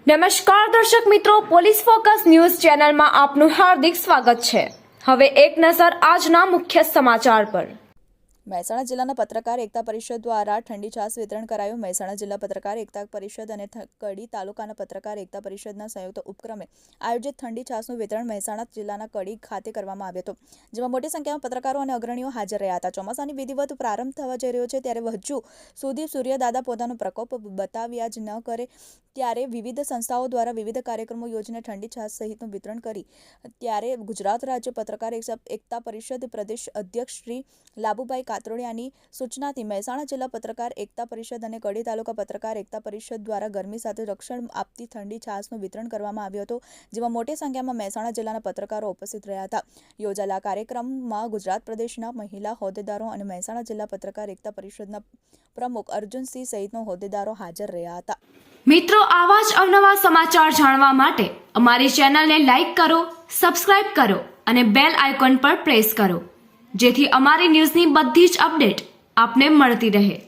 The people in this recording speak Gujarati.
નમસ્કાર દર્શક મિત્રો, પોલીસ ફોકસ ન્યૂઝ ચેનલમાં આપનું હાર્દિક સ્વાગત છે। હવે એક નજર આજના મુખ્ય સમાચાર પર। મહેસાણા જિલ્લાના પત્રકાર એકતા પરિષદ દ્વારા ઠંડી છાશ વિતરણ કરાયું। મહેસાણા જિલ્લા પત્રકાર એકતા પરિષદ અને કડી તાલુકાના પત્રકાર એકતા પરિષદના સંયુક્ત ઉપક્રમે આયોજિત ઠંડી છાશનું વિતરણ મહેસાણા જિલ્લાના કડી ખાતે કરવામાં આવ્યું હતું, જેમાં મોટી સંખ્યામાં પત્રકારો અને અગ્રણીઓ હાજર રહ્યા હતા। ચોમાસાની વિધિવત પ્રારંભ થવા જઈ રહ્યો છે ત્યારે હજુ સુધી સૂર્યદાદા પોતાનો પ્રકોપ બતાવ્યા જ ન કરે ત્યારે વિવિધ સંસ્થાઓ દ્વારા વિવિધ કાર્યક્રમો યોજીને ઠંડી છાશ સહિતનું વિતરણ કરી ત્યારે ગુજરાત રાજ્ય પત્રકાર એકતા પરિષદ પ્રદેશ અધ્યક્ષ શ્રી લાબુભાઈ કાતરોડિયાની સૂચનાથી મહેસાણા જિલ્લા પત્રકાર એકતા પરિષદ અને કડી તાલુકા પત્રકાર એકતા પરિષદ દ્વારા ગરમી સાથે રક્ષણ આપતી ઠંડી છાશનું વિતરણ કરવામાં આવ્યું હતું, જેમાં મોટી સંખ્યામાં મહેસાણા જિલ્લાના પત્રકારો ઉપસ્થિત રહ્યા હતા। યોજાયેલા કાર્યક્રમમાં ગુજરાત પ્રદેશના મહિલા હોદ્દેદારો અને મહેસાણા જિલ્લા પત્રકાર એકતા પરિષદના પ્રમુખ અર્જુનસિંહ સહિતના હોદ્દેદારો હાજર રહ્યા હતા। મિત્રો, આવા જ અવનવા સમાચાર જાણવા માટે અમારી ચેનલને લાઈક કરો, સબસ્ક્રાઇબ કરો અને બેલ આઇકોન પર પ્રેસ કરો, જેથી અમારી ન્યૂઝની બધી જ અપડેટ આપને મળતી રહે।